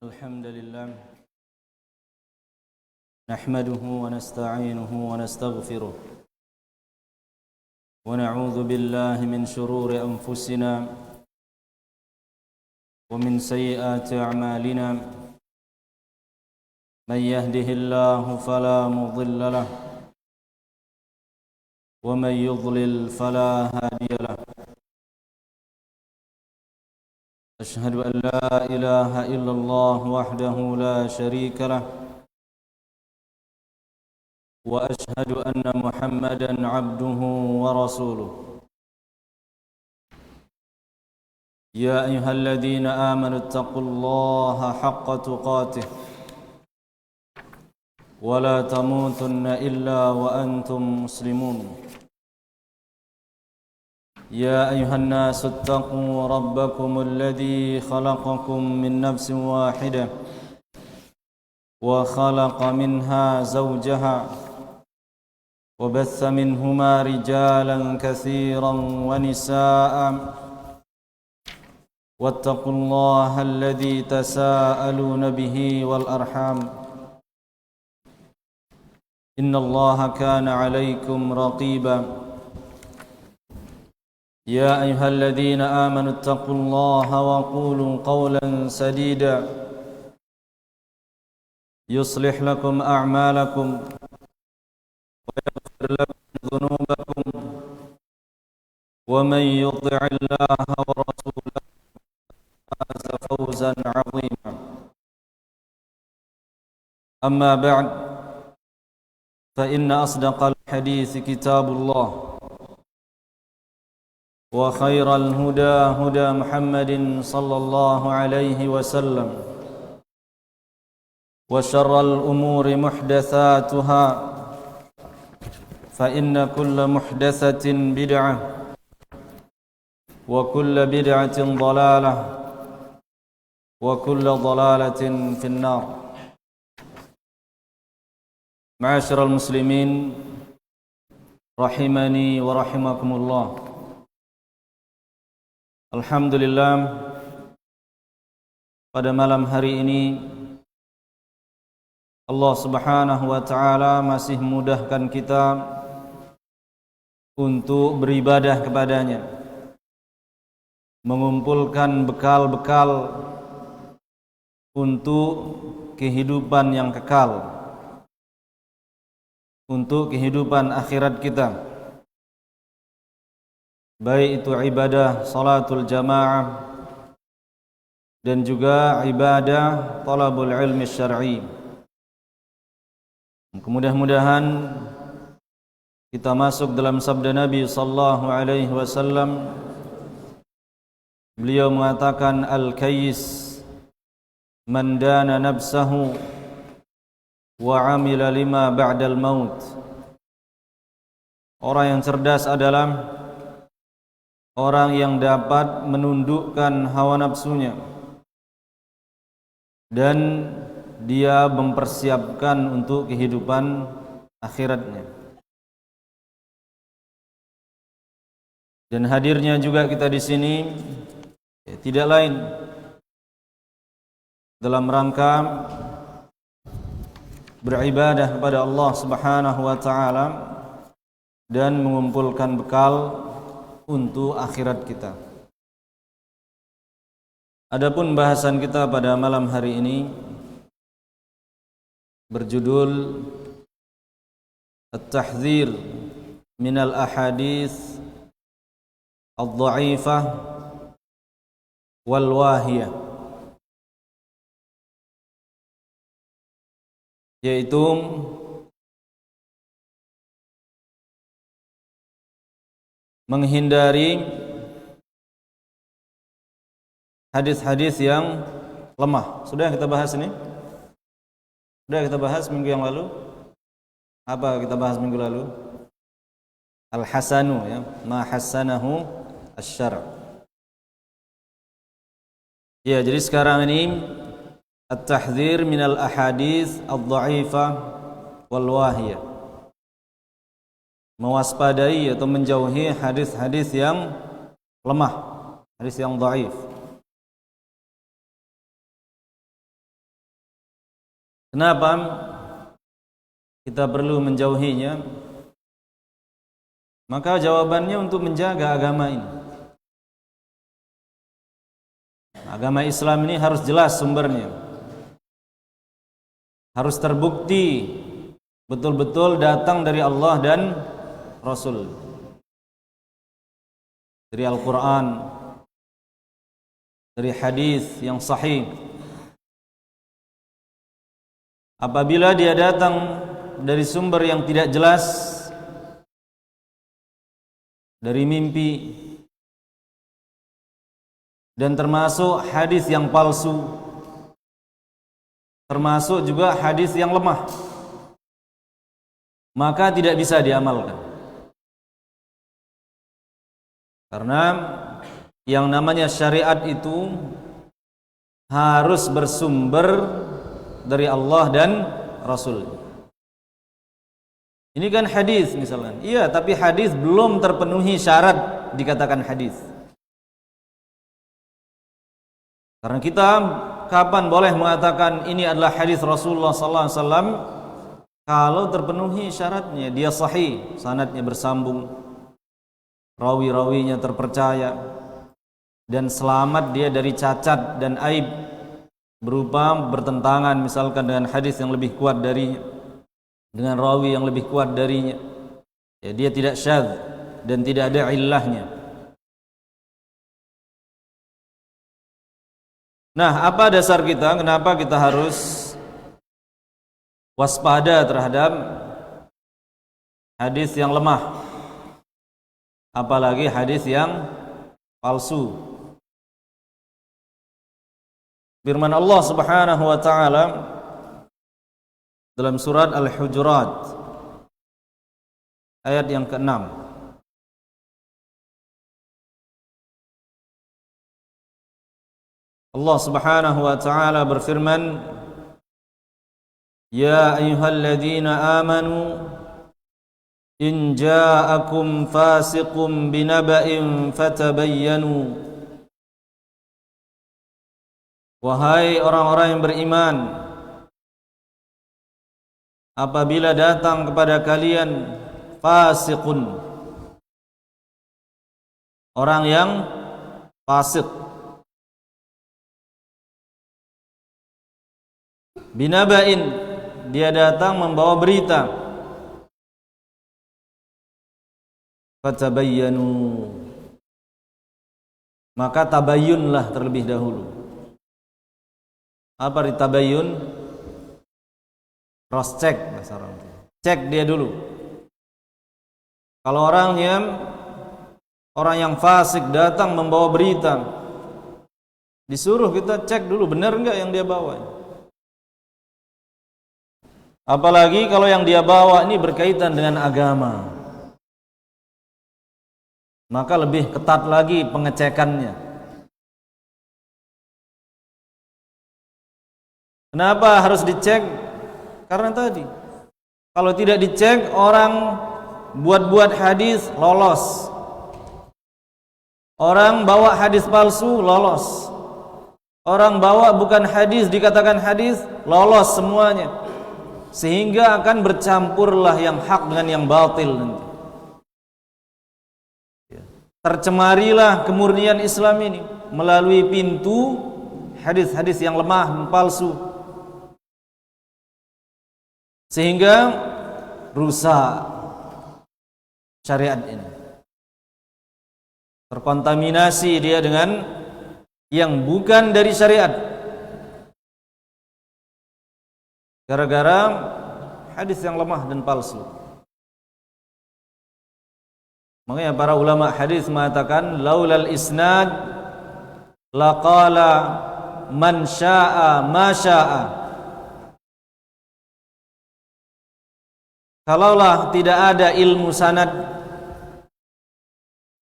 الحمد لله نحمده ونستعينه ونستغفره ونعوذ بالله من شرور أنفسنا ومن سيئات أعمالنا من يهده الله فلا مضل له ومن يضلل فلا هادي له أشهد أن لا إله إلا الله وحده لا شريك له وأشهد أن محمدًا عبده ورسوله يا أيها الذين آمنوا اتقوا الله حق تقاته ولا تموتن إلا وأنتم مسلمون يا أيها الناس اتقوا ربكم الذي خلقكم من نفس واحدة وخلق منها زوجها وبث منهما رجالا كثيرا ونساء واتقوا الله الذي تساءلون به والأرحام إن الله كان عليكم رقيبا يا أيها الذين آمنوا اتقوا الله وقولوا قولا سديدا يصلح لكم أعمالكم ويغفر لكم ذنوبكم ومن يطع الله ورسوله فاز فوزا عظيما أما بعد فإن أصدق الحديث كتاب الله وخير الهدى هدى محمد صلى الله عليه وسلم وشر الأمور محدثاتها فإن كل محدثة بدعة وكل بدعة ضلالة وكل ضلالة في النار معاشر المسلمين رحمني ورحمكم الله. Alhamdulillah, pada malam hari ini Allah Subhanahu wa taala masih memudahkan kita untuk beribadah kepadanya, mengumpulkan bekal-bekal untuk kehidupan yang kekal, untuk kehidupan akhirat kita, baik itu ibadah salatul jamaah dan juga ibadah talabul ilmi syar'i. Mudah-mudahan kita masuk dalam sabda Nabi sallallahu alaihi wasallam. Beliau mengatakan al-kayyis man dana nafsahu wa amila lima ba'dal maut. Orang yang cerdas adalah orang yang dapat menundukkan hawa nafsunya dan dia mempersiapkan untuk kehidupan akhiratnya. Dan hadirnya juga kita di sini tidak lain dalam rangka beribadah kepada Allah Subhanahu wa taala dan mengumpulkan bekal untuk akhirat kita. Adapun bahasan kita pada malam hari ini berjudul At-Tahdhir minal ahadits ad-dha'ifah wal wahiyah, yaitu menghindari hadis-hadis yang lemah. Sudah kita bahas ini? Sudah kita bahas minggu yang lalu? Apa kita bahas minggu lalu? Al-hasanu, ya, ma hassanahu asy-syar'. Ya, jadi sekarang ini at-tahdhir minal ahadits ad-dha'ifah wal wahiyah. Mewaspadai atau menjauhi hadis-hadis yang lemah, hadis yang dhaif. Kenapa kita perlu menjauhinya? Maka jawabannya untuk menjaga agama ini. Agama Islam ini harus jelas sumbernya, harus terbukti betul-betul datang dari Allah dan Rasul, dari Al-Quran, dari hadis yang sahih. Apabila dia datang dari sumber yang tidak jelas, dari mimpi, dan termasuk hadis yang palsu, termasuk juga hadis yang lemah, maka tidak bisa diamalkan. Karena yang namanya syariat itu harus bersumber dari Allah dan Rasul. Ini kan hadis misalkan. Iya, tapi hadis belum terpenuhi syarat dikatakan hadis. Karena kita kapan boleh mengatakan ini adalah hadis Rasulullah sallallahu alaihi wasallam? Kalau terpenuhi syaratnya, dia sahih, sanadnya bersambung, rawi-rawinya terpercaya, dan selamat dia dari cacat dan aib berupa bertentangan misalkan dengan hadis yang lebih kuat darinya, dengan rawi yang lebih kuat darinya, ya, dia tidak syadz dan tidak ada illahnya. Nah, apa dasar kita? Kenapa kita harus waspada terhadap hadis yang lemah, apalagi hadis yang palsu? Firman Allah Subhanahu wa taala dalam surat Al-Hujurat ayat yang ke-6. Allah Subhanahu wa taala berfirman, "Ya ayyuhalladzina amanu in ja'akum fasiqun binaba'in fatabayyanu." Wahai orang-orang yang beriman, apabila datang kepada kalian fasiqun, orang yang fasik, binaba'in, dia datang membawa berita, fatabayyanu, maka tabayyunlah terlebih dahulu. Apa ditabayyun? Cross check bahasa orang. Cek dia dulu. Kalau orang yang fasik datang membawa berita, disuruh kita cek dulu benar enggak yang dia bawa. Apalagi kalau yang dia bawa ini berkaitan dengan agama, maka lebih ketat lagi pengecekannya. Kenapa harus dicek? Karena tadi, kalau tidak dicek, orang buat-buat hadis lolos, orang bawa hadis palsu lolos, orang bawa bukan hadis dikatakan hadis lolos semuanya, sehingga akan bercampurlah yang hak dengan yang batil nanti. Tercemarilah kemurnian Islam ini melalui pintu hadis-hadis yang lemah dan palsu, sehingga rusak syariat ini, terkontaminasi dia dengan yang bukan dari syariat, gara-gara hadis yang lemah dan palsu. Makanya para ulama hadis mengatakan, laulal isnad laqala man syaa ma syaa. Kalaulah tidak ada ilmu sanad,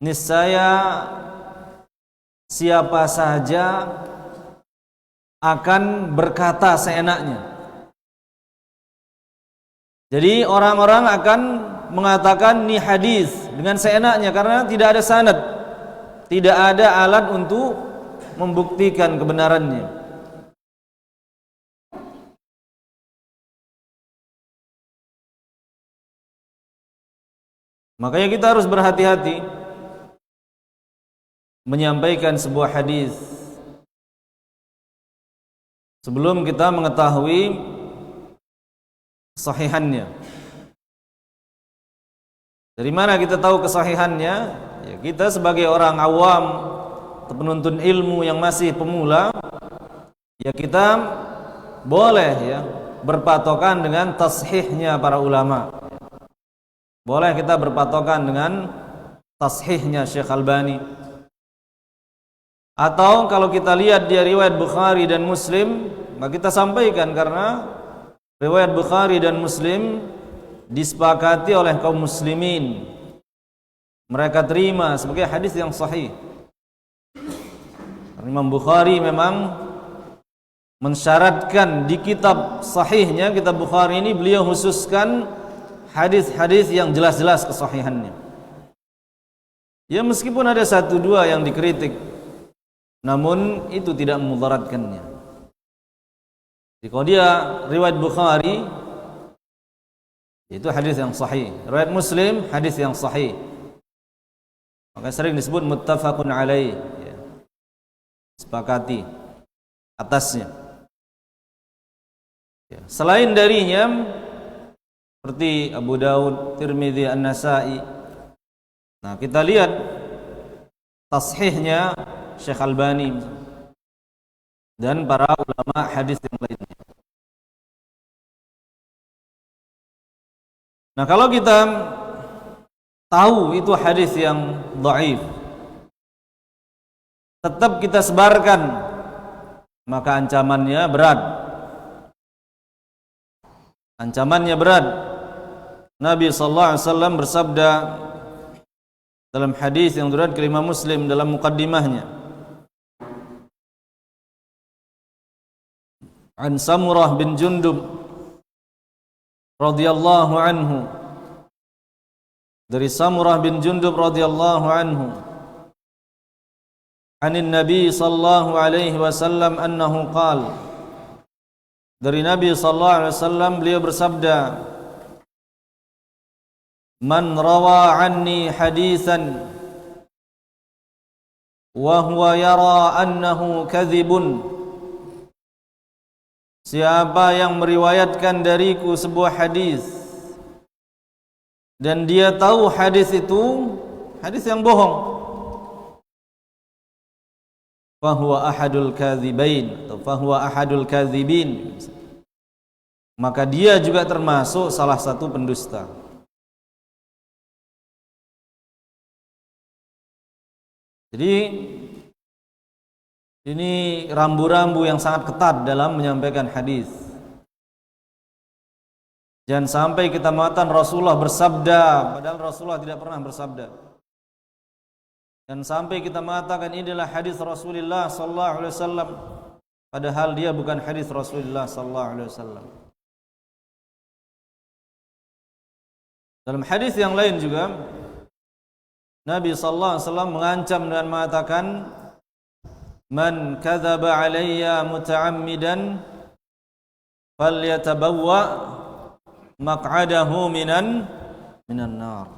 niscaya siapa saja akan berkata seenaknya. Jadi orang-orang akan mengatakan ini hadis dengan seenaknya karena tidak ada sanad, tidak ada alat untuk membuktikan kebenarannya. Makanya kita harus berhati-hati menyampaikan sebuah hadis sebelum kita mengetahui kesahihannya. Dari mana kita tahu kesahihannya? Ya, kita sebagai orang awam atau penuntut ilmu yang masih pemula, ya kita boleh ya berpatokan dengan tashihnya para ulama. Boleh kita berpatokan dengan tashihnya Syekh Albani. Atau kalau kita lihat dia riwayat Bukhari dan Muslim, maka kita sampaikan karena riwayat Bukhari dan Muslim disepakati oleh kaum muslimin. Mereka terima sebagai hadis yang sahih. Imam Bukhari memang mensyaratkan di kitab sahihnya, kitab Bukhari ini beliau khususkan hadis-hadis yang jelas-jelas kesahihannya. Ya meskipun ada satu dua yang dikritik, namun itu tidak memudaratkannya. Jadi kalau dia riwayat Bukhari itu hadis yang sahih, riwayat Muslim hadis yang sahih, maka sering disebut muttafaqun alaih, ya. Sepakati atasnya. Ya. Selain darinya seperti Abu Daud, Tirmidzi, An-Nasa'i. Nah, kita lihat tashihnya Syekh Albani dan para ulama hadis yang lainnya. Nah, kalau kita tahu itu hadis yang dhaif, tetap kita sebarkan, maka ancamannya berat. Ancamannya berat. Nabi sallallahu alaihi wasallam bersabda dalam hadis yang diriwayatkan oleh Imam Muslim dalam muqaddimahnya, an Samurah bin Jundub radhiyallahu anhu, dari Samurah bin Jundub radhiyallahu anhu, anin Nabi sallallahu alaihi wasallam annahu qala, dari Nabi sallallahu alaihi wasallam beliau bersabda, man rawa anni hadisan wa huwa yara annahu kadhibun, siapa yang meriwayatkan dariku sebuah hadis dan dia tahu hadis itu hadis yang bohong, fahuwa ahadul kadhibain atau fahuwa ahadul kadhibin, maka dia juga termasuk salah satu pendusta. Jadi ini rambu-rambu yang sangat ketat dalam menyampaikan hadis. Jangan sampai kita mengatakan Rasulullah bersabda padahal Rasulullah tidak pernah bersabda. Dan sampai kita mengatakan ini adalah hadis Rasulullah sallallahu alaihi wasallam padahal dia bukan hadis Rasulullah sallallahu alaihi wasallam. Dalam hadis yang lain juga Nabi sallallahu alaihi wasallam mengancam dengan mengatakan, man kadzaba alayya muta'ammidan falyatabawwa maq'adahu minan nar.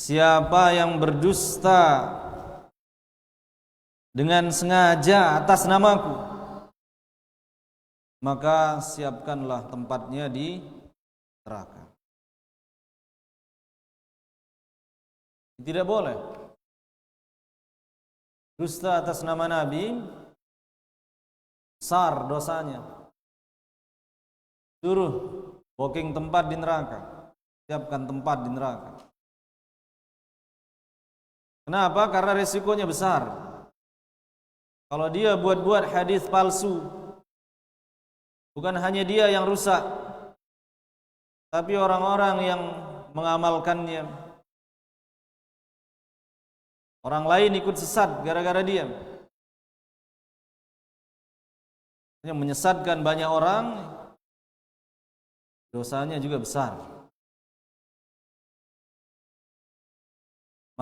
Siapa yang berdusta dengan sengaja atas namaku, maka siapkanlah tempatnya di neraka. Tidak boleh dusta atas nama Nabi, besar dosanya. Suruh booking tempat di neraka, siapkan tempat di neraka. Kenapa? Karena risikonya besar. Kalau dia buat-buat hadis palsu, bukan hanya dia yang rusak, tapi orang-orang yang mengamalkannya. Orang lain ikut sesat gara-gara dia. Yang menyesatkan banyak orang, dosanya juga besar.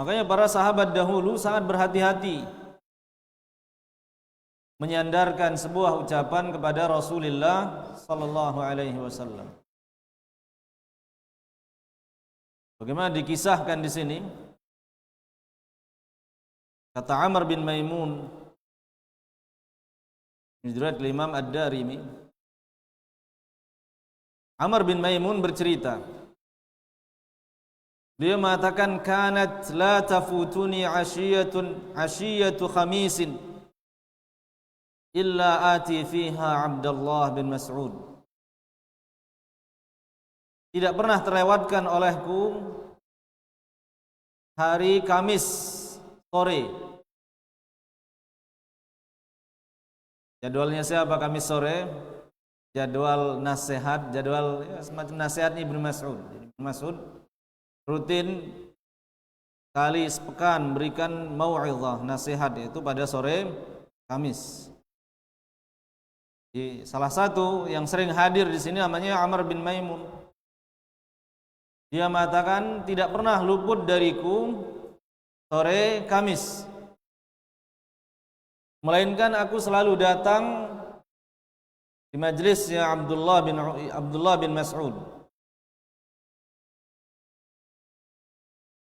Makanya para sahabat dahulu sangat berhati-hati menyandarkan sebuah ucapan kepada Rasulullah sallallahu alaihi wasallam. Bagaimana dikisahkan di sini, kata Amr bin Maimun, riwayat Imam Ad-Darimi, Amr bin Maimun bercerita, beliau mengatakan, kanat la tafutuni ashiyatu khamisin illa ati fiha Abdullah bin Mas'ud. Tidak pernah terlewatkan olehku hari Kamis sore. Jadwalnya siapa Kamis sore? Jadwal nasihat, jadwal ya, semacam nasihat Ibnu Mas'ud. Ibnu Mas'ud rutin kali sepekan berikan mau'izah, nasihat, yaitu pada sore Kamis. Salah satu yang sering hadir di sini namanya Amr bin Maimun. Dia mengatakan, tidak pernah luput dariku sore Kamis, melainkan aku selalu datang di majelisnya Abdullah bin Mas'ud.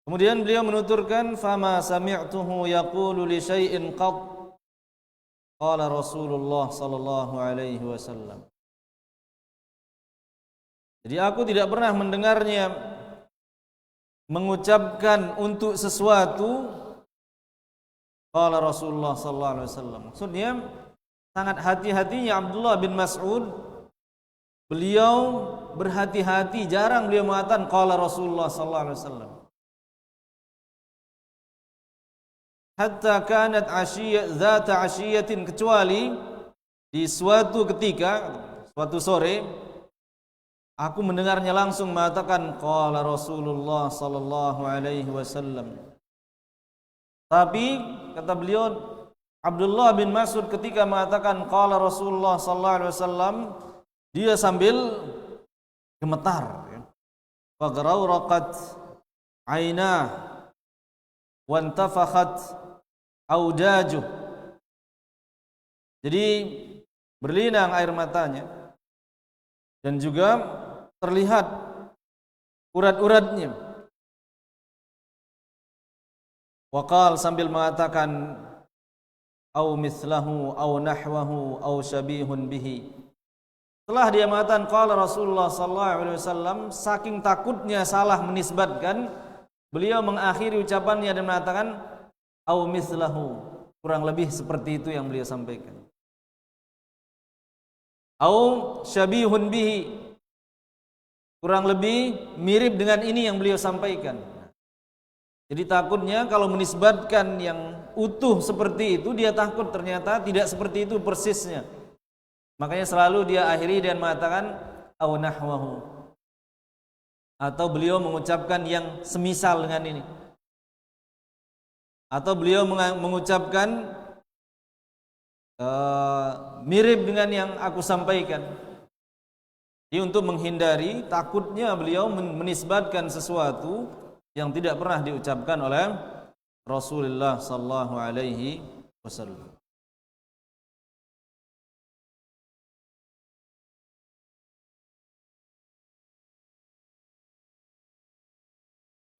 Kemudian beliau menuturkan, fama sami'tuhu yaqulu li syai'in qad qala Rasulullah sallallahu alaihi wasallam. Jadi aku tidak pernah mendengarnya mengucapkan untuk sesuatu qala Rasulullah sallallahu alaihi wasallam. Maksudnya sangat hati-hatinya Abdullah bin Mas'ud. Beliau berhati-hati, jarang beliau mengatakan qala Rasulullah sallallahu alaihi wasallam. Hatta kanat zata ashiyatin, kecuali di suatu ketika, suatu sore, aku mendengarnya langsung mengatakan qala Rasulullah sallallahu alaihi wasallam. Tapi kata beliau, Abdullah bin Mas'ud ketika mengatakan qala Rasulullah sallallahu alaihi wasallam, dia sambil gemetar, ya. Fagrawraqat ainah wa intafakhat audajuh. Jadi berlinang air matanya dan juga terlihat urat-uratnya. Waqal, sambil mengatakan au mithlahu au nahwahu au syabihun bihi. Setelah dia mengatakan qala Rasulullah sallallahu alaihi wasallam, saking takutnya salah menisbatkan, beliau mengakhiri ucapannya dan mengatakan au mithlahu, kurang lebih seperti itu yang beliau sampaikan. Au syabihun bihi, kurang lebih mirip dengan ini yang beliau sampaikan. Jadi takutnya kalau menisbatkan yang utuh seperti itu, dia takut ternyata tidak seperti itu persisnya. Makanya selalu dia akhiri dan mengatakan au nahwahu, atau beliau mengucapkan yang semisal dengan ini, atau beliau mengucapkan mirip dengan yang aku sampaikan. Jadi untuk menghindari takutnya beliau menisbatkan sesuatu yang tidak pernah diucapkan oleh Rasulullah sallallahu alaihi wasallam.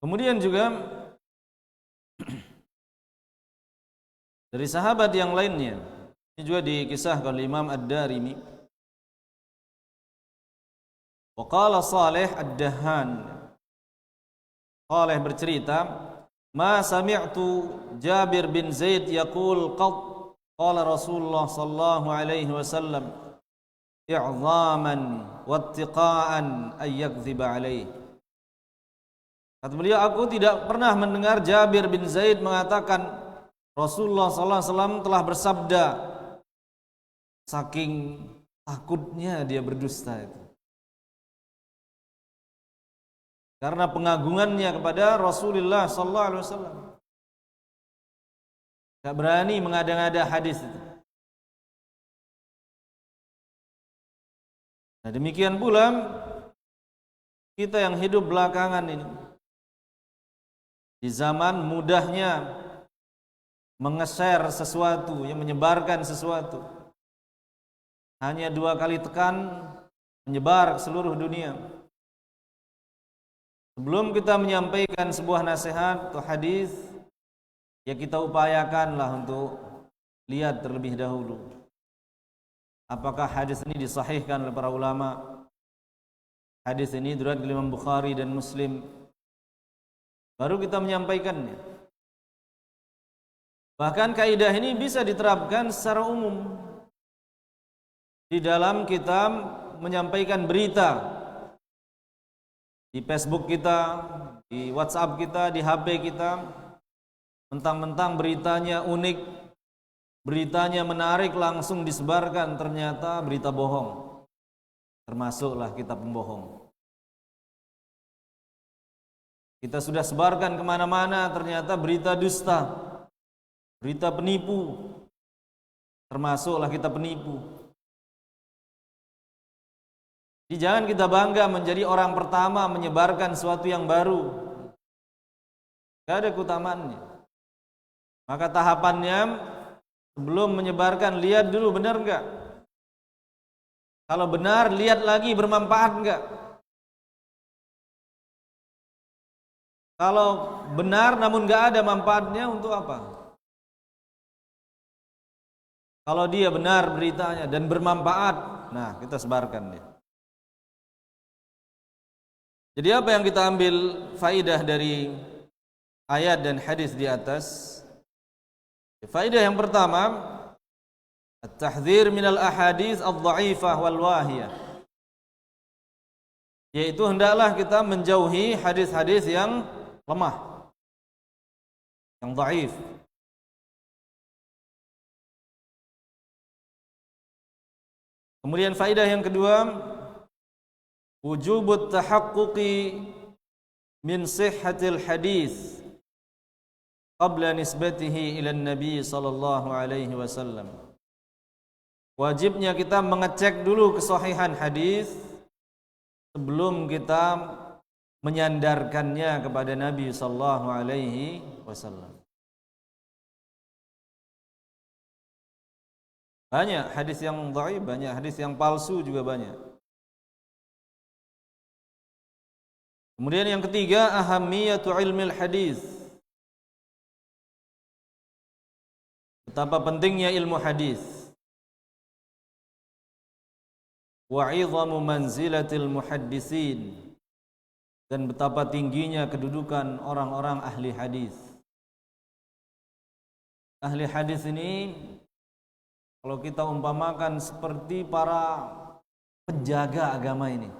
Kemudian juga dari sahabat yang lainnya, ini juga dikisahkan oleh Imam Ad-Darimi. Wa qala Salih Ad-Dahhan, Salih bercerita, ma sami'tu Jabir bin Zaid yaqul qad qala Rasulullah sallallahu alaihi wasallam i'zaman wattiqa'an ay yakdziba alaihi. Kata beliau, aku tidak pernah mendengar Jabir bin Zaid mengatakan Rasulullah sallallahu alaihi wasallam telah bersabda, saking takutnya dia berdusta itu. Karena pengagungannya kepada Rasulullah sallallahu alaihi wasallam. Enggak berani mengada-ngada hadis itu. Nah, demikian pula kita yang hidup belakangan ini, di zaman mudahnya menge-share sesuatu, yang menyebarkan sesuatu, hanya 2 kali tekan menyebar ke seluruh dunia. Sebelum kita menyampaikan sebuah nasihat atau hadis, ya kita upayakanlah untuk lihat terlebih dahulu apakah hadis ini disahihkan oleh para ulama. Hadis ini diriwayatkan oleh Imam Bukhari dan Muslim. Baru kita menyampaikannya. Bahkan kaidah ini bisa diterapkan secara umum di dalam kita menyampaikan berita di Facebook kita, di WhatsApp kita, di HP kita. Mentang-mentang beritanya unik, beritanya menarik, langsung disebarkan, ternyata berita bohong. Termasuklah kita pembohong. Kita sudah sebarkan kemana-mana, ternyata berita dusta, berita penipu. Termasuklah kita penipu. Jadi jangan kita bangga menjadi orang pertama menyebarkan sesuatu yang baru. Tidak ada keutamaannya. Maka tahapannya sebelum menyebarkan, lihat dulu benar enggak. Kalau benar, lihat lagi bermanfaat enggak. Kalau benar namun enggak ada manfaatnya, untuk apa? Kalau dia benar beritanya dan bermanfaat, nah kita sebarkan dia. Jadi apa yang kita ambil faidah dari ayat dan hadis di atas? Faidah yang pertama, at-tahdzir minal ahadits adh-dha'ifah wal wahiyah. Yaitu hendaklah kita menjauhi hadis-hadis yang lemah, yang dhaif. Kemudian faidah yang kedua, wujubut tahaqquqi min sihhatil hadis qabla nisbatihi ila Nabi sallallahu alaihi wasallam. Wajibnya kita mengecek dulu kesahihan hadis sebelum kita menyandarkannya kepada Nabi sallallahu alaihi wasallam. Banyak hadis yang dhaif, banyak hadis yang palsu juga banyak. Kemudian yang ketiga, ahammiyatu ilmil hadis. Betapa pentingnya ilmu hadis. Wa 'idhamu manzilatil muhaddisin. Dan betapa tingginya kedudukan orang-orang ahli hadis. Ahli hadis ini kalau kita umpamakan seperti para penjaga agama ini.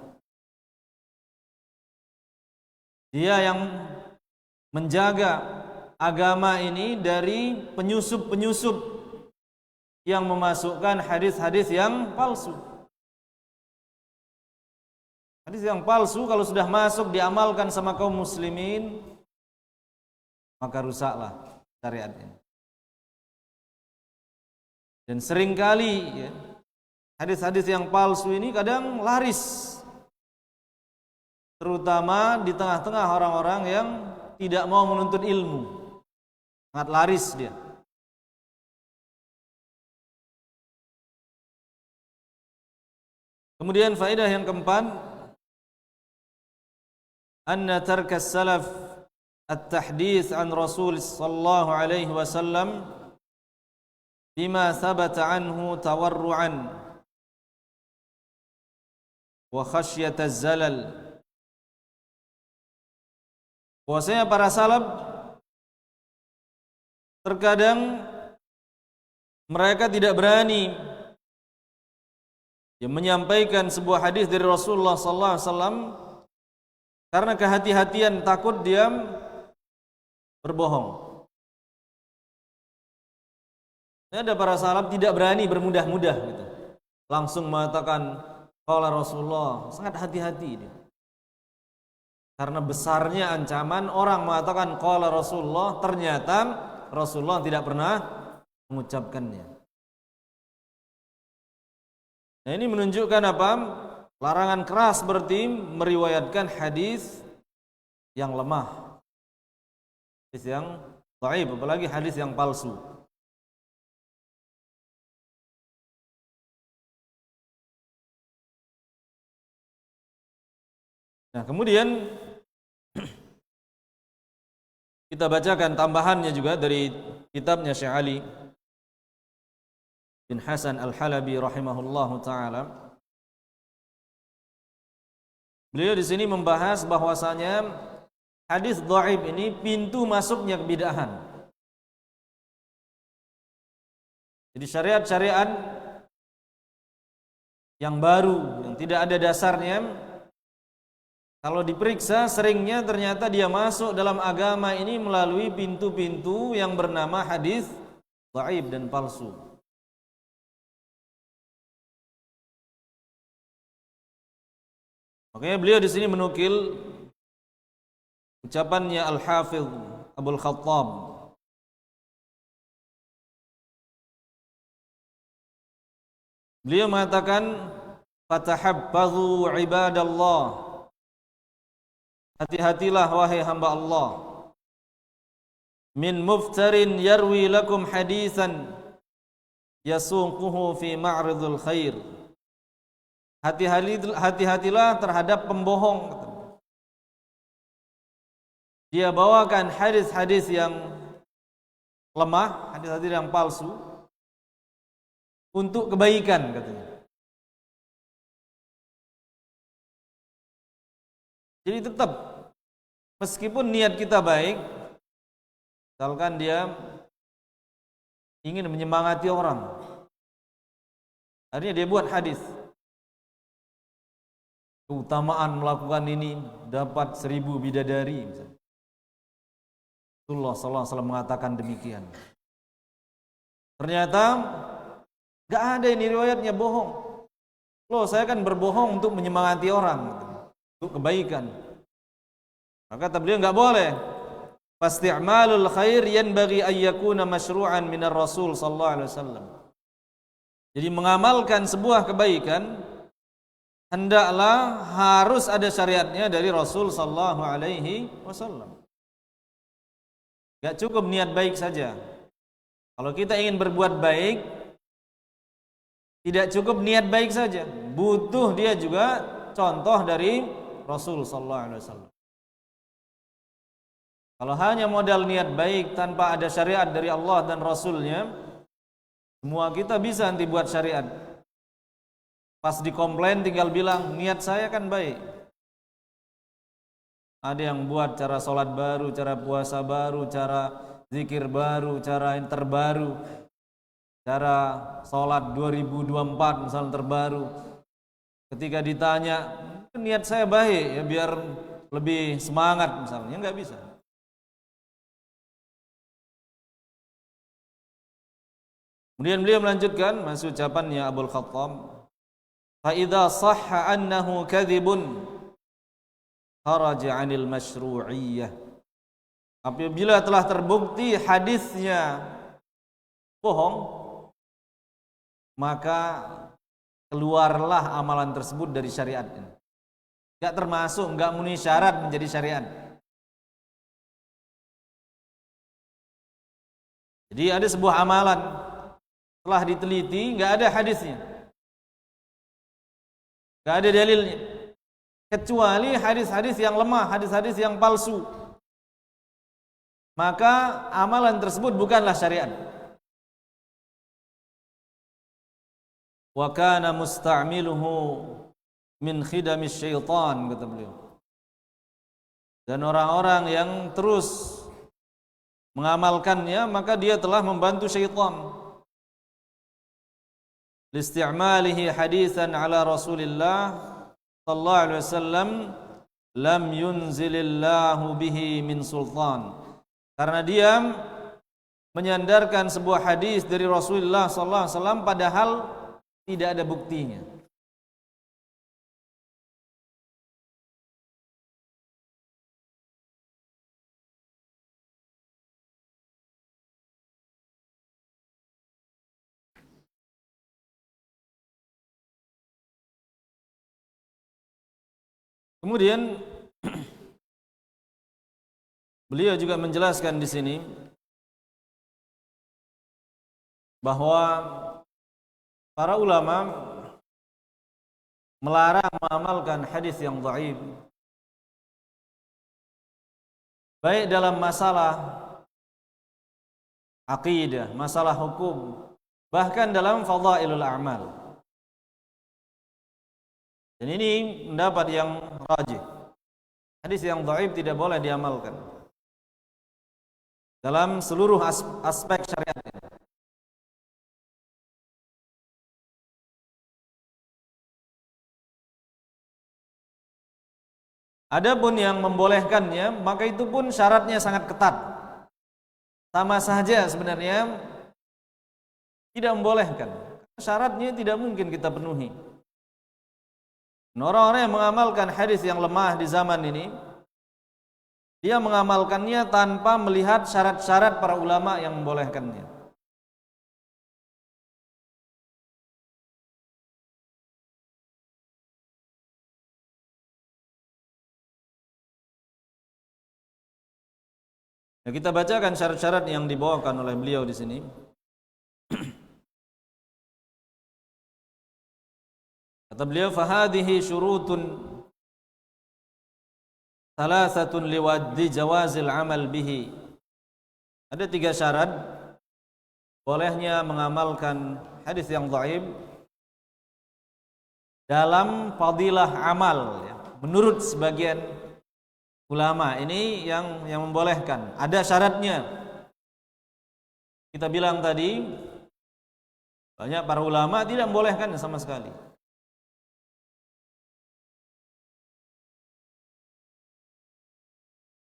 Dia yang menjaga agama ini dari penyusup-penyusup yang memasukkan hadis-hadis yang palsu. Hadis yang palsu kalau sudah masuk diamalkan sama kaum muslimin, maka rusaklah syariat ini. Dan seringkali ya, hadis-hadis yang palsu ini kadang laris, terutama di tengah-tengah orang-orang yang tidak mau menuntut ilmu. Sangat laris dia. Kemudian faedah yang keempat, anna tarkas salaf at-tahdits an Rasul sallallahu alaihi wasallam bima thabata anhu tawarru'an wa khasyata zalal. Bahwasanya para salaf terkadang mereka tidak berani menyampaikan sebuah hadis dari Rasulullah sallallahu alaihi wasallam karena kehati-hatian, takut dia berbohong. Ada para salaf tidak berani bermudah-mudah gitu. Langsung mengatakan qala Rasulullah, sangat hati-hati dia. Karena besarnya ancaman orang mengatakan qala Rasulullah, ternyata Rasulullah tidak pernah mengucapkannya. Nah, ini menunjukkan apa? Larangan keras berarti meriwayatkan hadis yang lemah, hadis yang dhaif, apalagi hadis yang palsu. Nah, kemudian Kita bacakan tambahannya juga dari kitabnya Syekh Ali bin Hasan Al-Halabi rahimahullahu taala. Beliau di sini membahas bahwasanya hadis dhaif ini pintu masuknya kebid'ahan. Jadi syariat-syariat yang baru, yang tidak ada dasarnya, kalau diperiksa seringnya ternyata dia masuk dalam agama ini melalui pintu-pintu yang bernama hadis dhaif dan palsu. Makanya beliau di sini menukil ucapannya Al-Hafidh Abdul Khattab. Beliau mengatakan, "Fatahabbazu ibadallah." Hati-hatilah wahai hamba Allah. Min muftarin yarwi lakum hadisan yasuquhu fi ma'ridul khair. Hati-hatilah terhadap pembohong. Dia bawakan hadis-hadis yang lemah, hadis-hadis yang palsu untuk kebaikan, katanya. Jadi tetap meskipun niat kita baik, misalkan dia ingin menyemangati orang, akhirnya dia buat hadis. Keutamaan melakukan ini dapat 1000 bidadari. Rasulullah SAW mengatakan demikian. Ternyata gak ada ini riwayatnya, bohong. Loh, saya kan berbohong untuk menyemangati orang, untuk kebaikan. Maka kata beliau gak boleh. Fasti'malul khair yanbaghi an yakuna masyru'an minar Rasul sallallahu alaihi wasallam. Jadi mengamalkan sebuah kebaikan hendaklah harus ada syariatnya dari Rasul sallallahu alaihi wasallam. Gak cukup niat baik saja. Kalau kita ingin berbuat baik, tidak cukup niat baik saja, butuh dia juga contoh dari Rasul sallallahu alaihi wasallam. Kalau hanya modal niat baik tanpa ada syariat dari Allah dan Rasulnya, semua kita bisa nanti buat syariat. Pas dikomplain tinggal bilang, niat saya kan baik. Ada yang buat cara sholat baru, cara puasa baru, cara zikir baru, cara yang terbaru, cara sholat 2024 misalnya terbaru. Ketika ditanya, niat saya baik ya biar lebih semangat misalnya, nggak bisa. Kemudian beliau melanjutkan masuk ucapannya Abdul Khattab, "Fa-idza shahha annahu kadzibun kharaja 'anil masyru'iyyah." Apabila telah terbukti hadisnya bohong, maka keluarlah amalan tersebut dari syariat ini. Enggak termasuk, enggak memenuhi syarat menjadi syariat. Jadi ada sebuah amalan telah diteliti, enggak ada hadisnya, enggak ada dalilnya, kecuali hadis-hadis yang lemah, hadis-hadis yang palsu. Maka amalan tersebut bukanlah syariat. Wa kana musta'miluhu min khidamis syaitan, kata beliau. Dan orang-orang yang terus mengamalkannya, maka dia telah membantu syaitan. Listi'malihi hadisan ala Rasulillah sallallahu alaihi wasallam lam yunzilillahu bihi min sultan. Karena dia menyandarkan sebuah hadis dari Rasulullah sallallahu alaihi wasallam padahal tidak ada buktinya. Kemudian beliau juga menjelaskan di sini bahwa para ulama melarang mengamalkan hadis yang dhaif baik dalam masalah aqidah, masalah hukum, bahkan dalam fadhailul a'mal. Dan ini pendapat yang rajih. Hadis yang dhaif tidak boleh diamalkan dalam seluruh aspek syariat. Adapun yang membolehkannya, maka itu pun syaratnya sangat ketat. Sama saja sebenarnya tidak membolehkan. Syaratnya tidak mungkin kita penuhi. Orang-orang yang mengamalkan hadis yang lemah di zaman ini, dia mengamalkannya tanpa melihat syarat-syarat para ulama yang membolehkannya. Nah, kita bacakan syarat-syarat yang dibawakan oleh beliau di sini. Kata beliau, "Fahadhihi syurutun thalathatun liwaddi jawazil amal bihi." Ada 3 syarat bolehnya mengamalkan hadis yang dhaif dalam fadilah amal, ya. Menurut sebagian ulama ini yang membolehkan. Ada syaratnya. Kita bilang tadi banyak para ulama tidak membolehkan sama sekali.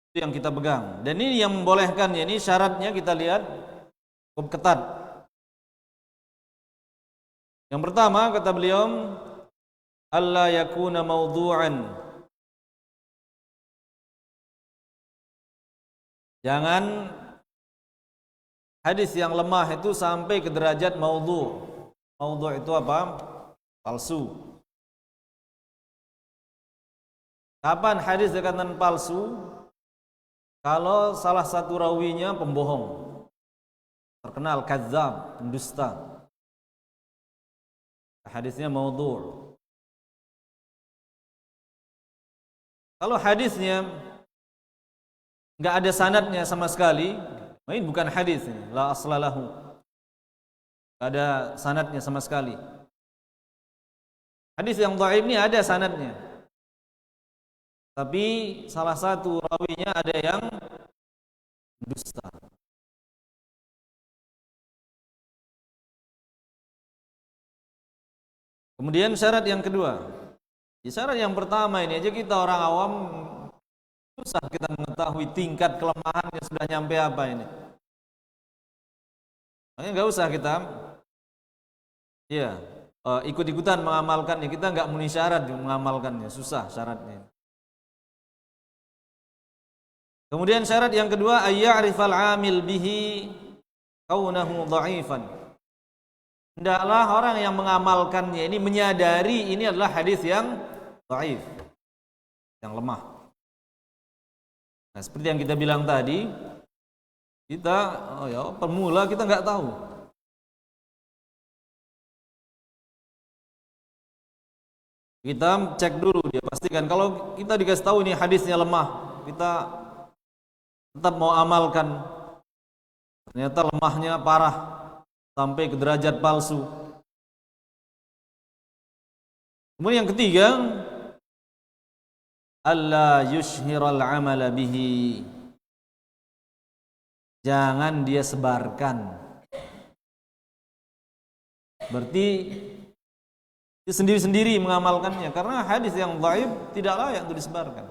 Itu yang kita pegang. Dan ini yang membolehkannya, ini syaratnya kita lihat cukup ketat. Yang pertama kata beliau, alla yakuna mawdu'an. Jangan hadis yang lemah itu sampai ke derajat maudhu'. Maudhu' itu apa? Palsu. Kapan hadis dikatakan palsu? Kalau salah satu rawinya pembohong, terkenal kadzdzab, pendusta, hadisnya maudhu'. Kalau hadisnya enggak ada sanadnya sama sekali, ini bukan hadis, la aslalahu. Enggak ada sanadnya sama sekali. Hadis yang dhaif ini ada sanadnya, tapi salah satu rawinya ada yang dusta. Kemudian syarat yang kedua. Syarat yang pertama ini aja kita orang awam susah kita mengetahui tingkat kelemahannya sudah nyampe apa ini. Makanya nggak usah kita ikut-ikutan mengamalkannya. Kita nggak memenuhi syarat mengamalkannya, susah syaratnya. Kemudian syarat yang kedua, ayya'rifal 'amil bihi kaunahu dha'ifan. Hendaklah orang yang mengamalkannya ini menyadari ini adalah hadis yang dhaif, yang lemah. Nah, seperti yang kita bilang tadi, kita pemula kita nggak tahu. Kita cek dulu, dia pastikan. Kalau kita dikasih tahu ini hadisnya lemah, kita tetap mau amalkan, ternyata lemahnya parah sampai ke derajat palsu. Kemudian yang ketiga, alla yushhiral amala bihi. Jangan dia sebarkan. Berarti dia sendiri-sendiri mengamalkannya, karena hadis yang dhaif tidak layak untuk disebarkan.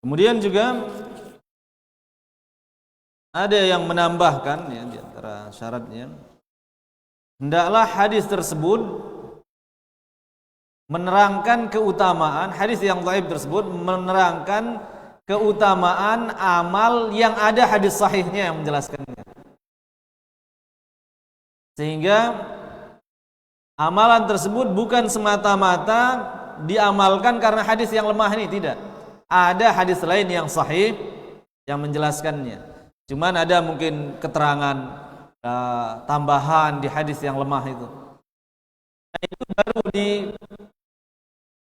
Kemudian juga ada yang menambahkan ya, di antara syaratnya, hendaklah hadis tersebut menerangkan keutamaan, hadis yang dhaif tersebut menerangkan keutamaan amal yang ada hadis sahihnya yang menjelaskannya. Sehingga amalan tersebut bukan semata-mata diamalkan karena hadis yang lemah ini, tidak. Ada hadis lain yang sahih yang menjelaskannya. Cuman ada mungkin keterangan tambahan di hadis yang lemah itu. itu baru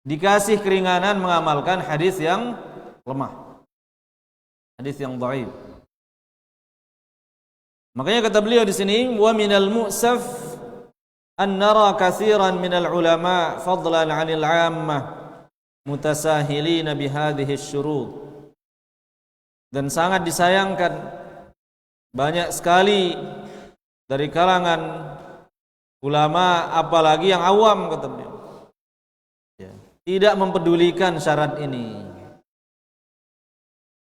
dikasih keringanan mengamalkan hadis yang lemah, hadis yang dhaif. Makanya kata beliau di sini, wa minal mu'saf an nara katsiran minal ulama fadlan 'anil 'ammah mutasahilina bihadhihi syurut. Dan sangat disayangkan banyak sekali dari kalangan ulama, apalagi yang awam, kata beliau, ya, tidak mempedulikan syarat ini.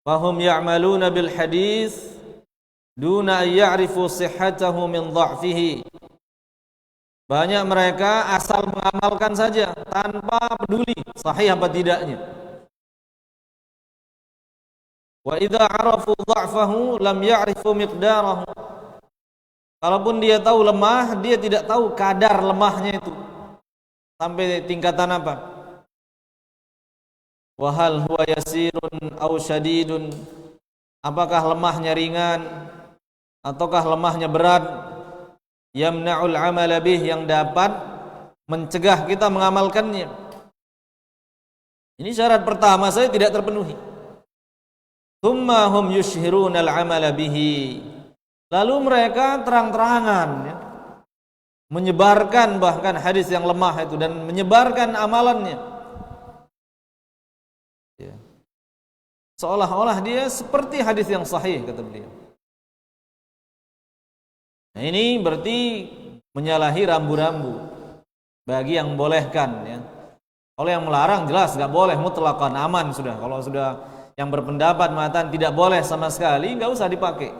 Fahum ya'maluna bil hadis duna ya'rifu sihhatahu min dha'fihi. Banyak mereka asal mengamalkan saja tanpa peduli sahih apa tidaknya. Wa idza 'arafu dha'fahu lam ya'rifu miqdarahu. Kalaupun dia tahu lemah, dia tidak tahu kadar lemahnya itu sampai tingkatan apa. Wa hal huwa yasirun aw syadidun. Apakah lemahnya ringan ataukah lemahnya berat? Yamna'ul 'amala bih, yang dapat mencegah kita mengamalkannya. Ini syarat pertama saya tidak terpenuhi. Tsumma hum yushhiruna al-'amala bihi. Lalu mereka terang-terangan, ya, menyebarkan bahkan hadis yang lemah itu dan menyebarkan amalannya, ya, seolah-olah dia seperti hadis yang sahih, kata beliau. Nah, ini berarti menyalahi rambu-rambu bagi yang membolehkan, ya. Kalau yang melarang jelas nggak boleh, mutlaqan aman sudah. Kalau sudah yang berpendapat mengatakan tidak boleh sama sekali, nggak usah dipakai.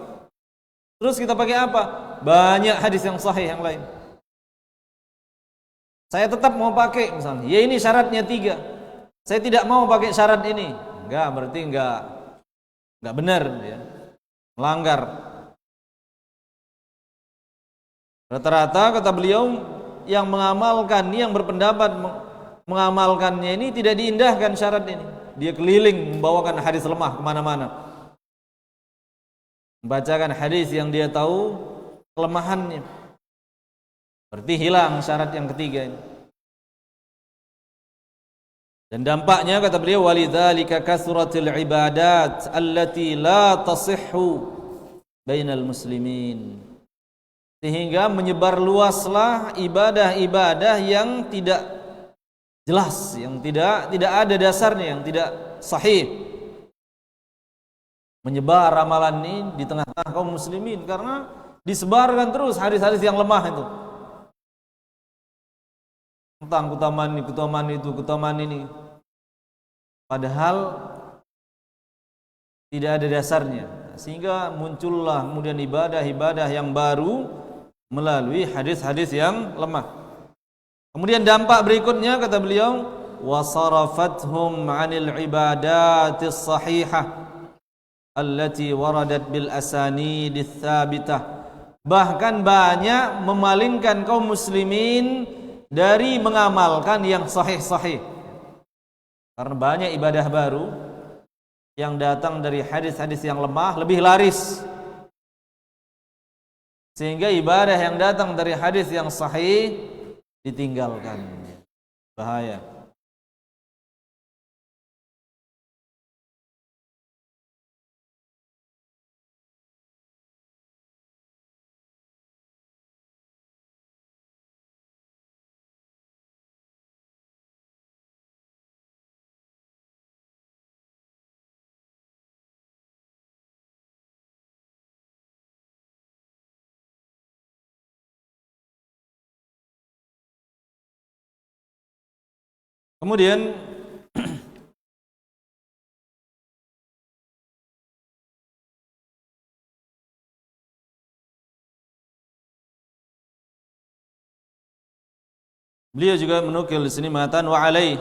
Terus kita pakai apa? Banyak hadis yang sahih yang lain. Saya tetap mau pakai misalnya, ya ini syaratnya 3. Saya tidak mau pakai syarat ini. Enggak, berarti enggak benar, ya. Melanggar. Rata-rata kata beliau yang mengamalkan, yang berpendapat mengamalkannya ini tidak diindahkan syarat ini. Dia keliling membawakan hadis lemah kemana-mana, membacakan hadis yang dia tahu kelemahannya, berarti hilang syarat yang ketiga ini. Dan dampaknya kata beliau, walidzalika kasratil ibadat allati la tasihhu bainal muslimin. Sehingga menyebar luaslah ibadah-ibadah yang tidak jelas, yang tidak ada dasarnya, yang tidak sahih. Menyebar ramalan ini di tengah-tengah kaum muslimin karena disebarkan terus hadis-hadis yang lemah itu tentang keutamaan ini, padahal tidak ada dasarnya, sehingga muncullah kemudian ibadah-ibadah yang baru melalui hadis-hadis yang lemah. Kemudian dampak berikutnya kata beliau, wasarafathum 'anil ibadatis sahihah allati waradat bil asanidits tsabitah. Bahkan banyak memalingkan kaum muslimin dari mengamalkan yang sahih-sahih. Karena banyak ibadah baru yang datang dari hadis-hadis yang lemah lebih laris, sehingga ibadah yang datang dari hadis yang sahih ditinggalkan. Bahaya. Kemudian beliau juga menukil di sini mengatakan wa alaihi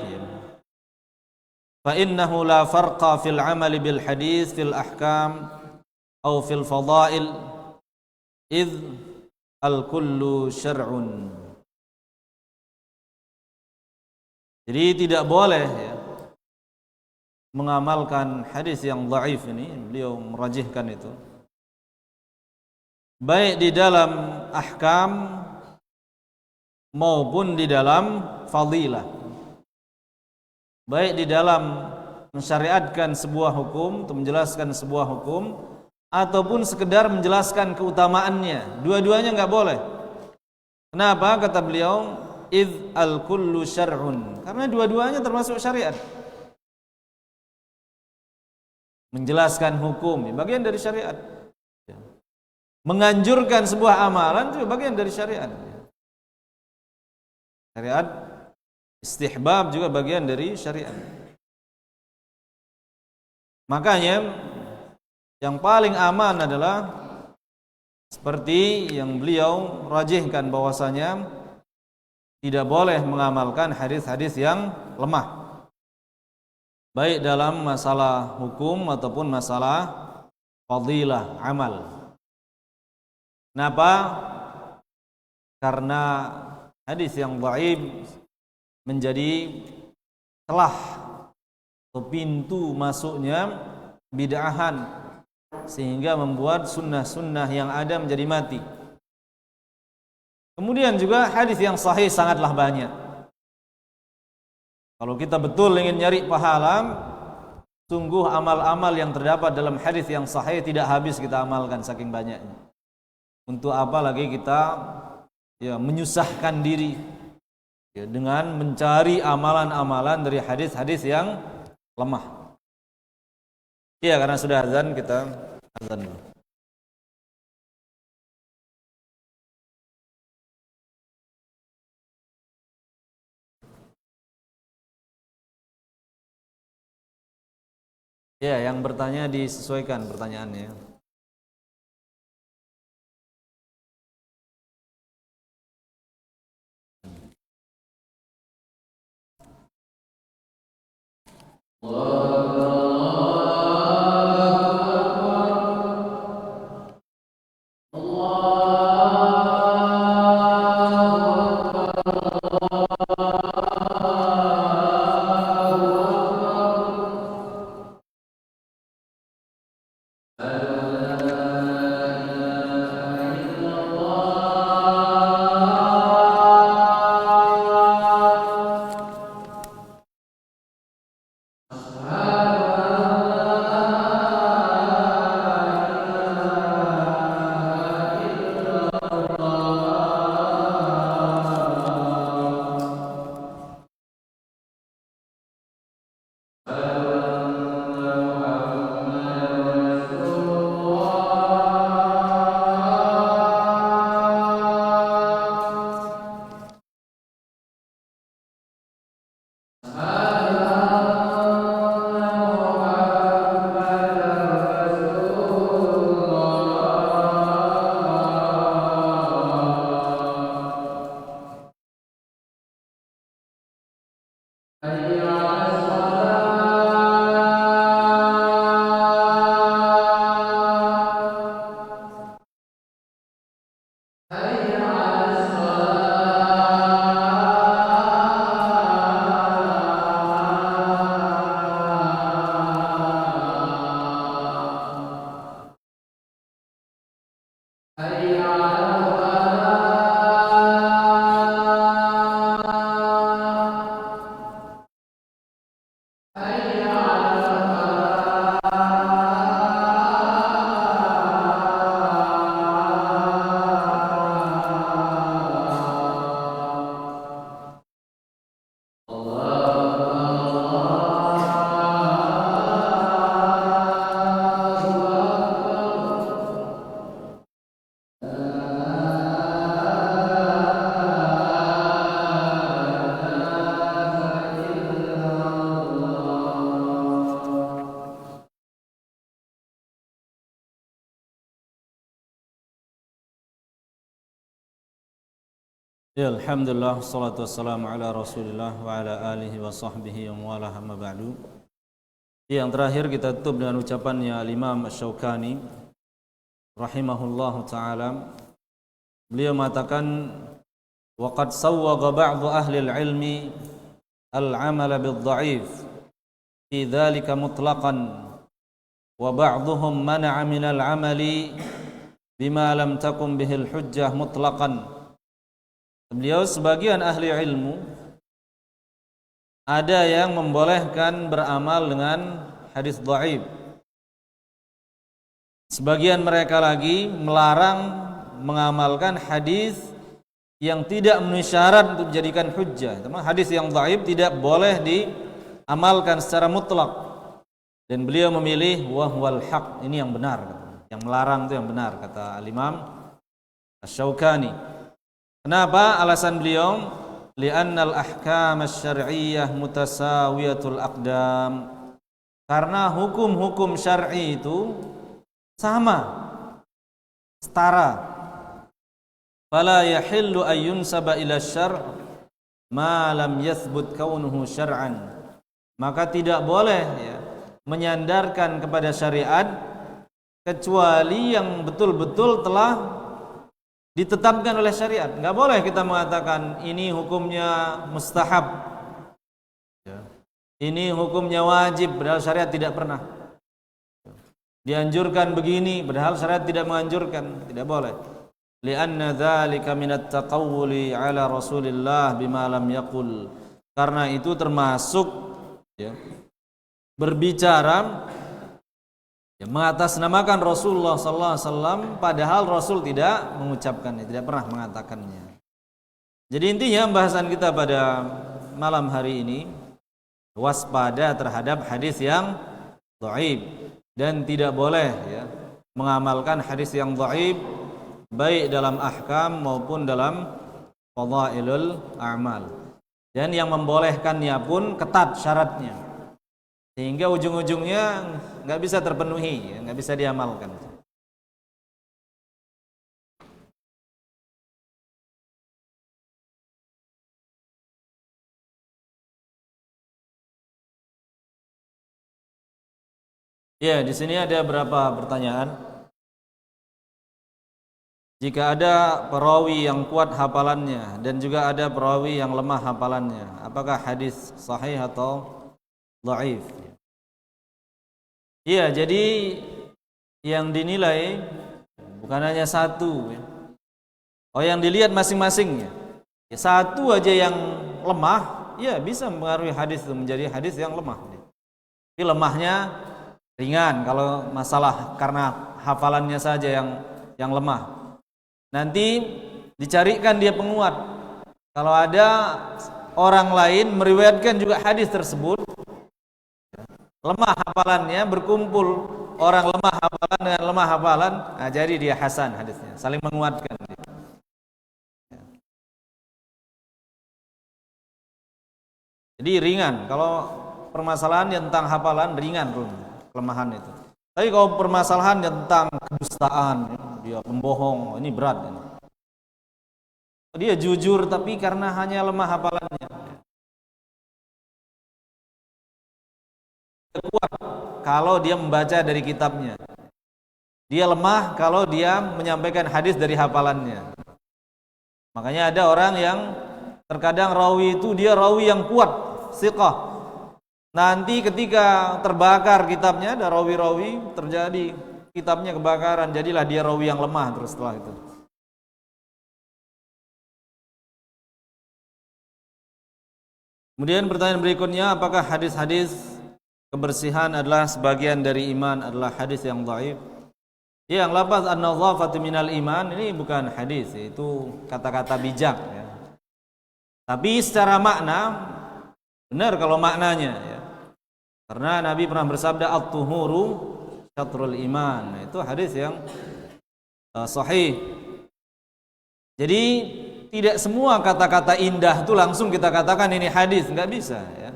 fa innahu la farqa fil amali bil hadis fil ahkam aw fil fadail id al kullu syar'un. Jadi tidak boleh, ya, mengamalkan hadis yang dhaif ini, beliau merajihkan itu, baik di dalam ahkam maupun di dalam fadilah, baik di dalam mensyariatkan sebuah hukum atau menjelaskan sebuah hukum ataupun sekedar menjelaskan keutamaannya. Dua-duanya enggak boleh. Kenapa? Kata beliau, idz al-kullu syar'un. Karena dua-duanya termasuk syariat. Menjelaskan hukum bagian dari syariat. Menganjurkan sebuah amalan itu bagian dari syariat. Syariat istihbab juga bagian dari syariat. Makanya yang paling aman adalah seperti yang beliau rajihkan, bahwasanya tidak boleh mengamalkan hadis-hadis yang lemah, baik dalam masalah hukum ataupun masalah fadilah amal. Kenapa? Karena hadis yang dhaif menjadi celah atau pintu masuknya bid'ahan, sehingga membuat sunnah-sunnah yang ada menjadi mati. Kemudian juga hadis yang sahih sangatlah banyak. Kalau kita betul ingin nyari pahala, sungguh amal-amal yang terdapat dalam hadis yang sahih tidak habis kita amalkan saking banyaknya. Untuk apa lagi kita menyusahkan diri dengan mencari amalan-amalan dari hadis-hadis yang lemah. Iya, karena sudah azan, kita azan dulu. Ya, yang bertanya disesuaikan pertanyaannya. Ya, alhamdulillah, salatu wassalamu ala rasulillah wa ala alihi wa sahbihi wa wala hamma ba'du. Yang terakhir kita tutup dengan ucapannya Al-Imam Asy-Syaukani rahimahullahu ta'ala. Beliau mengatakan, wa qad sawwaga ba'du ahli al-ilmi al-amala bil-dha'if fi dhalika mutlaqan wa ba'duhum mana'a min al-amali bima lam takun bihi al-hujjah mutlaqan Beliau sebagian ahli ilmu ada yang membolehkan beramal dengan hadis dhaif. Sebagian mereka lagi melarang mengamalkan hadis yang tidak memenuhi syarat untuk dijadikan hujjah. Teman, hadis yang dhaif tidak boleh diamalkan secara mutlak. Dan beliau memilih wahwal haq, ini yang benar. Yang melarang itu yang benar, kata Al-Imam Asy-Syaukani. Kenapa? Alasan beliau, li'annal ahkam asy-syar'iyyah mutasawiyatul aqdam. Karena hukum-hukum syar'i itu sama, setara. Fala yahillu ayyunsaba ila syar' ma lam yathbut kaunuhu syar'an. Maka tidak boleh ya, menyandarkan kepada syariat kecuali yang betul-betul telah ditetapkan oleh syariat. Enggak boleh kita mengatakan ini hukumnya mustahab, ya, ini hukumnya wajib, padahal syariat tidak pernah. Dianjurkan begini, padahal syariat tidak menganjurkan. Tidak boleh. Li'anna dzalika minat taqawwuli ala Rasulillah bima lam yaqul. Karena itu termasuk ya, berbicara ya, mengatasnamakan Rasulullah sallallahu alaihi wasallam padahal Rasul tidak mengucapkannya, tidak pernah mengatakannya. Jadi intinya pembahasan kita pada malam hari ini waspada terhadap hadis yang dhaif dan tidak boleh ya, mengamalkan hadis yang dhaif baik dalam ahkam maupun dalam fadhailul a'mal. Dan yang membolehkannya pun ketat syaratnya, sehingga ujung-ujungnya nggak bisa terpenuhi, nggak bisa diamalkan. Ya, di sini ada beberapa pertanyaan. Jika ada perawi yang kuat hafalannya dan juga ada perawi yang lemah hafalannya, apakah hadis sahih atau dhaif? Iya, jadi yang dinilai bukan hanya satu ya. Oh, yang dilihat masing-masing ya. Satu aja yang lemah, ya bisa mempengaruhi hadis itu menjadi hadis yang lemah. Tapi lemahnya ringan kalau masalah karena hafalannya saja yang lemah. Nanti dicarikan dia penguat. Kalau ada orang lain meriwayatkan juga hadis tersebut, lemah hafalannya, berkumpul orang lemah hafalan dengan lemah hafalan, nah jadi dia hasan hadisnya, saling menguatkan. Jadi ringan. Kalau permasalahan yang tentang hafalan ringan kelemahan itu. Tapi kalau permasalahan yang tentang kedustaan, dia pembohong, ini berat ini. Dia jujur tapi karena hanya lemah hafalannya. Kuat kalau dia membaca dari kitabnya. Dia lemah kalau dia menyampaikan hadis dari hafalannya. Makanya ada orang yang terkadang rawi itu dia rawi yang kuat, thiqah. Nanti ketika terbakar kitabnya, ada rawi-rawi terjadi kitabnya kebakaran, jadilah dia rawi yang lemah terus setelah itu. Kemudian pertanyaan berikutnya, apakah hadis-hadis kebersihan adalah sebagian dari iman, adalah hadis yang dhaif? Yang lafaz an-nadhafatu minal iman ini bukan hadis, itu kata-kata bijak ya. Tapi secara makna benar kalau maknanya ya. Karena Nabi pernah bersabda at-tuhuru syatrul iman. Nah, itu hadis yang sahih. Jadi tidak semua kata-kata indah itu langsung kita katakan ini hadis, enggak bisa ya.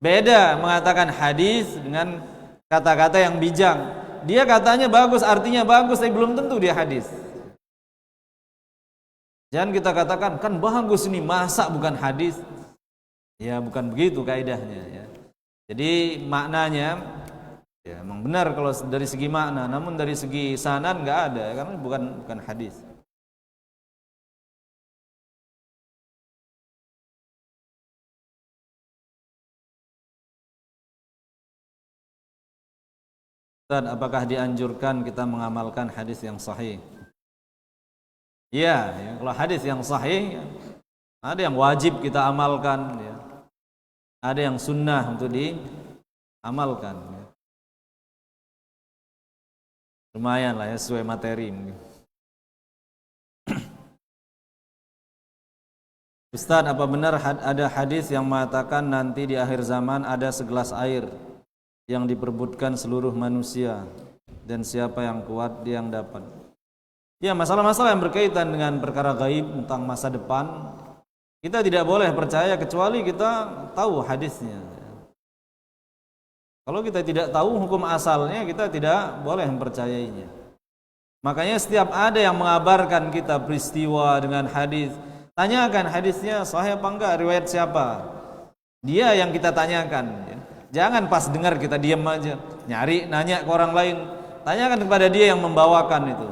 Beda mengatakan hadis dengan kata-kata yang bijak. Dia katanya bagus, artinya bagus, tapi belum tentu dia hadis. Jangan kita katakan kan bagus ini, masa bukan hadis? Ya bukan begitu kaidahnya ya. Jadi maknanya ya memang benar kalau dari segi makna, namun dari segi sanad enggak ada karena bukan hadis. Ustaz, apakah dianjurkan kita mengamalkan hadis yang sahih? Ya, kalau hadis yang sahih Ada yang wajib kita amalkan, ya. Ada yang sunnah untuk diamalkan. Ya. Lumayan lah ya sesuai materi. Ustaz, apa benar ada hadis yang mengatakan nanti di akhir zaman ada segelas air yang diperebutkan seluruh manusia dan siapa yang kuat dia yang dapat? Ya, masalah-masalah yang berkaitan dengan perkara gaib tentang masa depan kita tidak boleh percaya kecuali kita tahu hadisnya. Kalau kita tidak tahu hukum asalnya, kita tidak boleh mempercayainya. Makanya setiap ada yang mengabarkan kita peristiwa dengan hadis, tanyakan hadisnya sahih apa enggak, riwayat siapa. Dia yang kita tanyakan. Jangan pas dengar kita diam aja, nyari, nanya ke orang lain. Tanyakan kepada dia yang membawakan itu.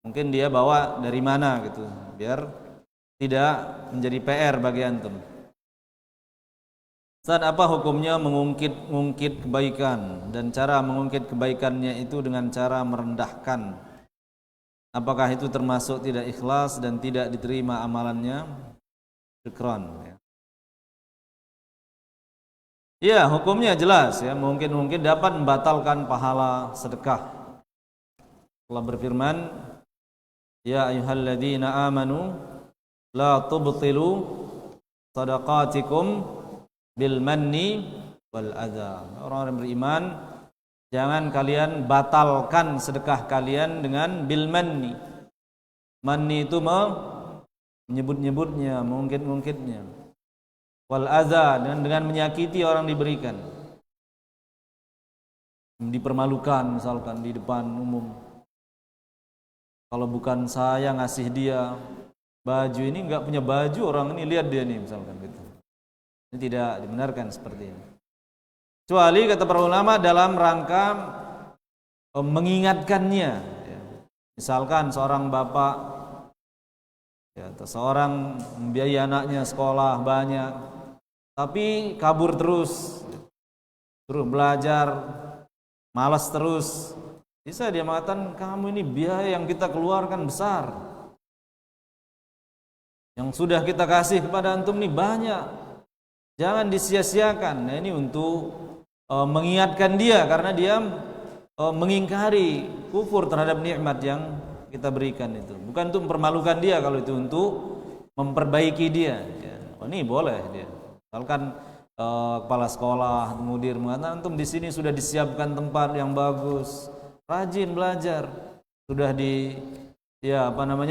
Mungkin dia bawa dari mana gitu, biar tidak menjadi PR bagi antum. Ustaz, apa hukumnya mengungkit kebaikan dan cara mengungkit kebaikannya itu dengan cara merendahkan? Apakah itu termasuk tidak ikhlas dan tidak diterima amalannya? Syukran. Ya, hukumnya jelas ya, mungkin dapat membatalkan pahala sedekah. Allah berfirman, ya ayyuhalladzina amanu la tubtilu sadaqatikum bil manni wal adza. Orang yang beriman, jangan kalian batalkan sedekah kalian dengan bil manni. Manni itu menyebut-nyebutnya, mengungkit-ungkitnya. Wal adza, dengan menyakiti orang diberikan. Dipermalukan misalkan di depan umum. Kalau bukan saya ngasih dia baju ini, enggak punya baju, orang ini lihat dia nih misalkan gitu. Ini tidak dibenarkan seperti ini. Kecuali kata para ulama dalam rangka mengingatkannya. Ya. Misalkan seorang bapak, ya, atau seorang membiayai anaknya sekolah banyak, tapi kabur terus belajar, malas terus. Bisa dia mengatakan, kamu ini biaya yang kita keluarkan besar, yang sudah kita kasih kepada antum ini banyak, jangan disia-siakan. Nah, ini untuk mengingatkan dia karena dia mengingkari, kufur terhadap nikmat yang kita berikan itu. Bukan untuk mempermalukan dia, kalau itu untuk memperbaiki dia. Ya. Oh, ini boleh dia. Misalkan kepala sekolah, mudir mengatakan, antum di sini sudah disiapkan tempat yang bagus, rajin belajar, sudah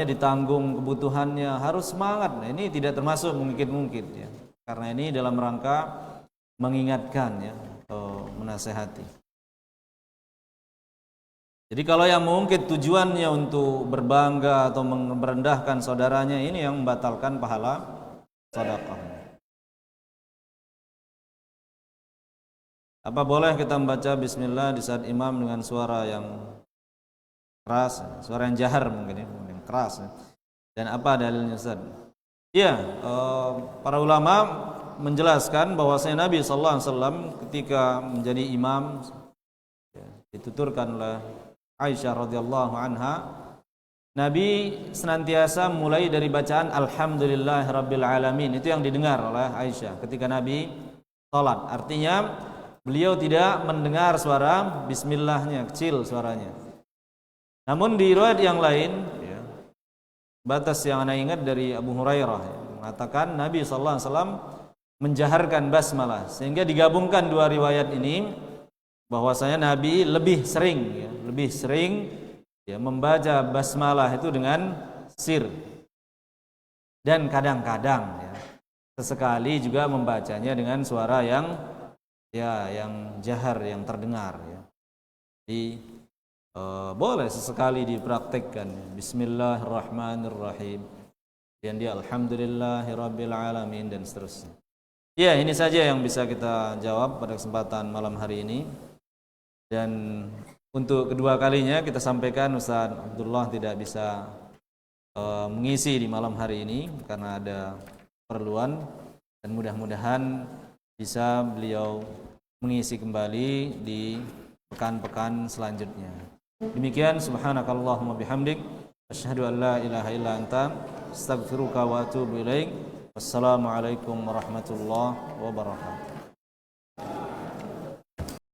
ditanggung kebutuhannya, harus semangat. Nah, ini tidak termasuk mungkin ya. Karena ini dalam rangka mengingatkan ya, atau menasehati. Jadi kalau yang mungkin tujuannya untuk berbangga atau merendahkan saudaranya, ini yang membatalkan pahala sedekah. Apa boleh kita membaca bismillah di saat imam dengan suara yang keras, suara yang jahar mungkin ya, yang keras ya. Dan apa dalilnya Ustaz? Iya, para ulama menjelaskan bahwasanya Nabi sallallahu alaihi wasallam ketika menjadi imam ya, dituturkan oleh Aisyah radhiyallahu anha, Nabi senantiasa mulai dari bacaan alhamdulillahirabbil alamin. Itu yang didengar oleh Aisyah ketika Nabi salat. Artinya beliau tidak mendengar suara bismillahnya, kecil suaranya. Namun di riwayat yang lain ya, batas yang anda ingat dari Abu Hurairah ya, mengatakan Nabi SAW menjaharkan basmalah, sehingga digabungkan dua riwayat ini bahwasanya Nabi lebih sering ya, membaca basmalah itu dengan sir, dan kadang-kadang ya, sesekali juga membacanya dengan suara yang jahar, yang terdengar ya. Jadi boleh sesekali dipraktekkan bismillahirrahmanirrahim, dan dia alhamdulillahirabbil alamin, dan seterusnya. Ya, ini saja yang bisa kita jawab pada kesempatan malam hari ini. Dan untuk kedua kalinya kita sampaikan Ustaz Abdullah tidak bisa mengisi di malam hari ini karena ada keperluan, dan mudah-mudahan bisa beliau mengisi kembali di pekan-pekan selanjutnya. Demikian, subhanakallahumma bihamdik, asyhadu an la ilaha illa anta, astaghfiruka wa atubu ilaik. Wassalamualaikum warahmatullahi wabarakatuh.